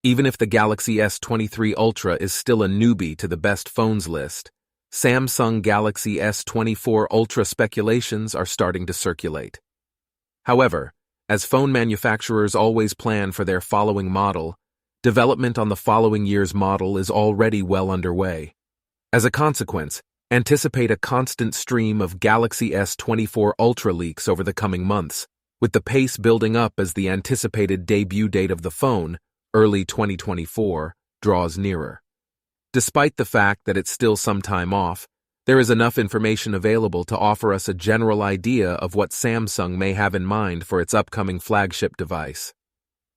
Even if the Galaxy S23 Ultra is still a newbie to the best phones list, Samsung Galaxy S24 Ultra speculations are starting to circulate. However, as phone manufacturers always plan for their following model, development on the following year's model is already well underway. As a consequence, anticipate a constant stream of Galaxy S24 Ultra leaks over the coming months, with the pace building up as the anticipated debut date of the phone, early 2024, draws nearer. Despite the fact that it's still some time off, there is enough information available to offer us a general idea of what Samsung may have in mind for its upcoming flagship device.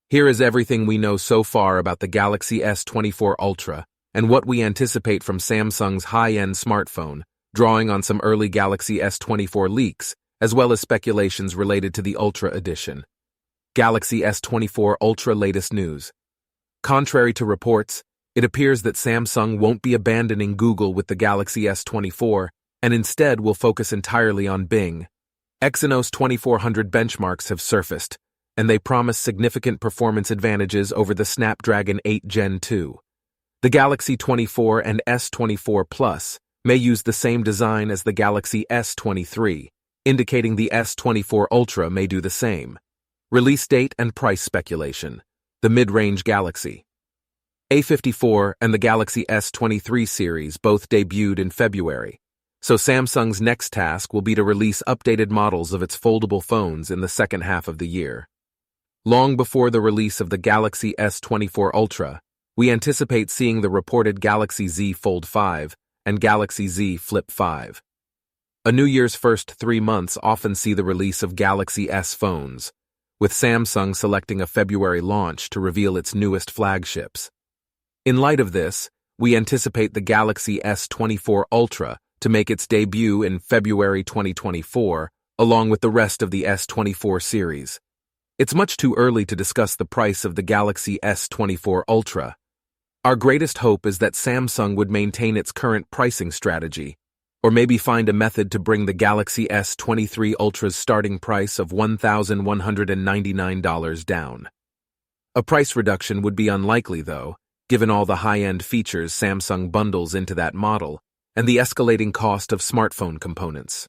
Here is everything we know so far about the Galaxy S24 Ultra and what we anticipate from Samsung's high-end smartphone, drawing on some early Galaxy S24 leaks, as well as speculations related to the Ultra edition. Galaxy S24 Ultra latest news. Contrary to reports, it appears that Samsung won't be abandoning Google with the Galaxy S24 and instead will focus entirely on Bing. Exynos 2400 benchmarks have surfaced, and they promise significant performance advantages over the Snapdragon 8 Gen 2. The Galaxy 24 and S24 Plus may use the same design as the Galaxy S23, indicating the S24 Ultra may do the same. Release date and price speculation. The mid-range Galaxy A54 and the Galaxy S23 series both debuted in February, so Samsung's next task will be to release updated models of its foldable phones in the second half of the year. Long before the release of the Galaxy S24 Ultra, we anticipate seeing the reported Galaxy Z Fold 5 and Galaxy Z Flip 5. A New Year's first 3 months often see the release of Galaxy S phones, with Samsung selecting a February launch to reveal its newest flagships. In light of this, we anticipate the Galaxy S24 Ultra to make its debut in February 2024, along with the rest of the S24 series. It's much too early to discuss the price of the Galaxy S24 Ultra. Our greatest hope is that Samsung would maintain its current pricing strategy, or maybe find a method to bring the Galaxy S23 Ultra's starting price of $1,199 down. A price reduction would be unlikely, though, given all the high-end features Samsung bundles into that model and the escalating cost of smartphone components.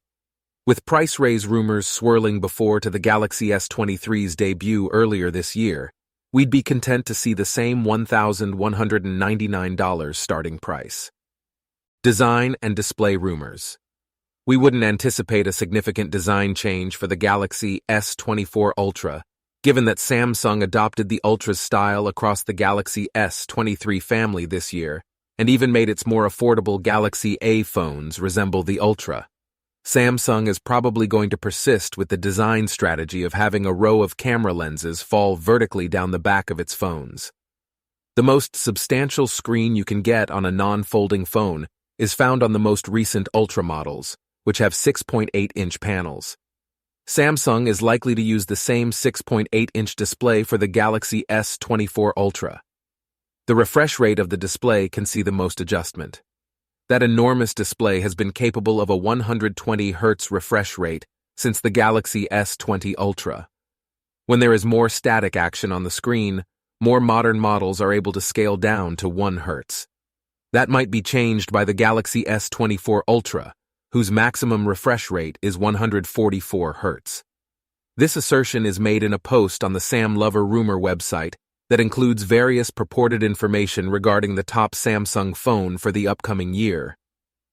With price raise rumors swirling before to the Galaxy S23's debut earlier this year, we'd be content to see the same $1,199 starting price. Design and display rumors. We wouldn't anticipate a significant design change for the Galaxy S24 Ultra, given that Samsung adopted the Ultra's style across the Galaxy S23 family this year, and even made its more affordable Galaxy A phones resemble the Ultra. Samsung is probably going to persist with the design strategy of having a row of camera lenses fall vertically down the back of its phones. The most substantial screen you can get on a non-folding phone is found on the most recent Ultra models, which have 6.8-inch panels. Samsung is likely to use the same 6.8-inch display for the Galaxy S24 Ultra. The refresh rate of the display can see the most adjustment. That enormous display has been capable of a 120 Hz refresh rate since the Galaxy S20 Ultra. When there is more static action on the screen, more modern models are able to scale down to 1 Hz. That might be changed by the Galaxy S24 Ultra, whose maximum refresh rate is 144 Hz. This assertion is made in a post on the Sam Lover Rumor website that includes various purported information regarding the top Samsung phone for the upcoming year.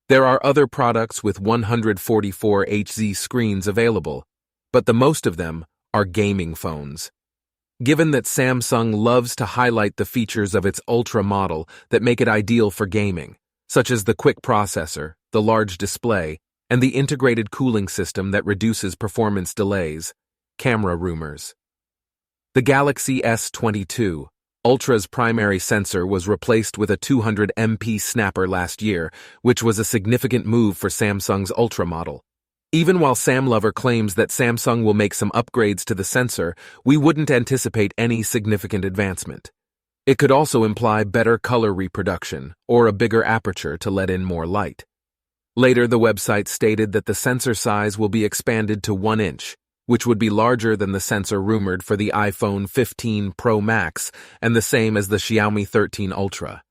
There are other products with 144 Hz screens available, but the most of them are gaming phones. Given that Samsung loves to highlight the features of its Ultra model that make it ideal for gaming, such as the quick processor, the large display, and the integrated cooling system that reduces performance delays. Camera rumors. The Galaxy S22 Ultra's primary sensor was replaced with a 200MP snapper last year, which was a significant move for Samsung's Ultra model. Even while Sam Lover claims that Samsung will make some upgrades to the sensor, we wouldn't anticipate any significant advancement. It could also imply better color reproduction or a bigger aperture to let in more light. Later, the website stated that the sensor size will be expanded to 1 inch, which would be larger than the sensor rumored for the iPhone 15 Pro Max and the same as the Xiaomi 13 Ultra.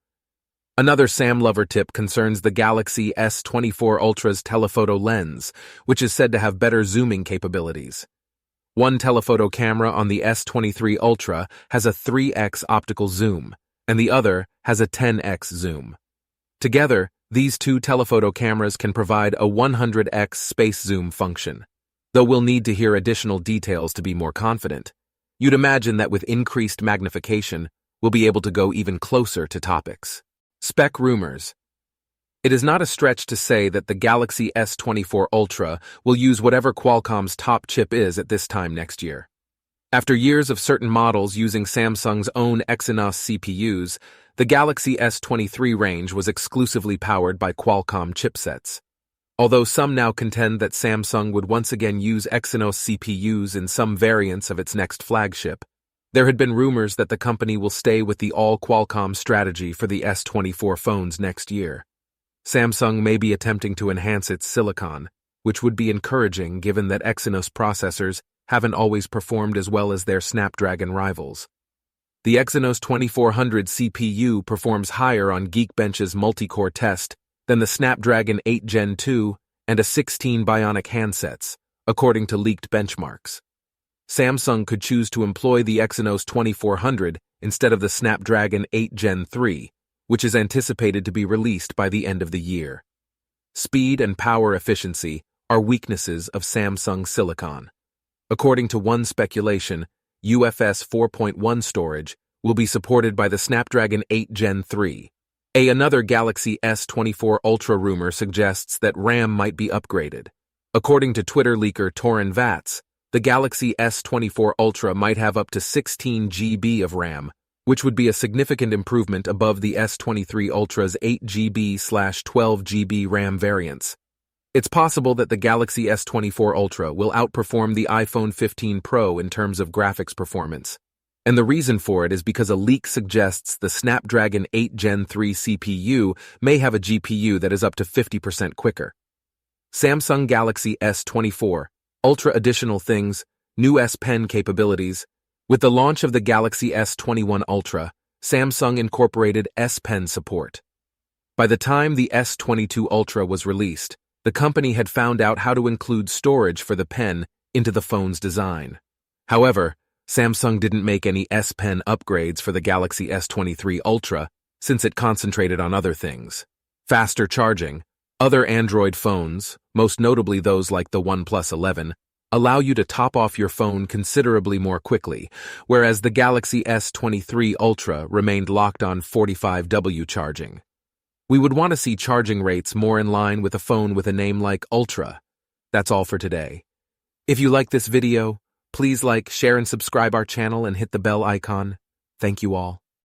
Another Sam Lover tip concerns the Galaxy S24 Ultra's telephoto lens, which is said to have better zooming capabilities. One telephoto camera on the S23 Ultra has a 3x optical zoom, and the other has a 10x zoom. Together, these two telephoto cameras can provide a 100x space zoom function, though we'll need to hear additional details to be more confident. You'd imagine that with increased magnification, we'll be able to go even closer to topics. Spec rumors. It is not a stretch to say that the Galaxy S24 Ultra will use whatever Qualcomm's top chip is at this time next year. After years of certain models using Samsung's own Exynos CPUs, the Galaxy S23 range was exclusively powered by Qualcomm chipsets. Although some now contend that Samsung would once again use Exynos CPUs in some variants of its next flagship, there had been rumors that the company will stay with the all-Qualcomm strategy for the S24 phones next year. Samsung may be attempting to enhance its silicon, which would be encouraging given that Exynos processors haven't always performed as well as their Snapdragon rivals. The Exynos 2400 CPU performs higher on Geekbench's multi-core test than the Snapdragon 8 Gen 2 and a 16 Bionic handsets, according to leaked benchmarks. Samsung could choose to employ the Exynos 2400 instead of the Snapdragon 8 Gen 3, which is anticipated to be released by the end of the year. Speed and power efficiency are weaknesses of Samsung silicon. According to one speculation, UFS 4.1 storage will be supported by the Snapdragon 8 Gen 3. Another Galaxy S24 Ultra rumor suggests that RAM might be upgraded. According to Twitter leaker Torin Vats, the Galaxy S24 Ultra might have up to 16 GB of RAM, which would be a significant improvement above the S23 Ultra's 8 GB/12 GB RAM variants. It's possible that the Galaxy S24 Ultra will outperform the iPhone 15 Pro in terms of graphics performance. And the reason for it is because a leak suggests the Snapdragon 8 Gen 3 CPU may have a GPU that is up to 50% quicker. Samsung Galaxy S24 Ultra additional things, new S Pen capabilities. With the launch of the Galaxy S21 Ultra, Samsung incorporated S Pen support. By the time the S22 Ultra was released, the company had found out how to include storage for the pen into the phone's design. However, Samsung didn't make any S Pen upgrades for the Galaxy S23 Ultra since it concentrated on other things. Faster charging. Other Android phones, most notably those like the OnePlus 11, allow you to top off your phone considerably more quickly, whereas the Galaxy S23 Ultra remained locked on 45W charging. We would want to see charging rates more in line with a phone with a name like Ultra. That's all for today. If you like this video, please like, share, and subscribe our channel and hit the bell icon. Thank you all.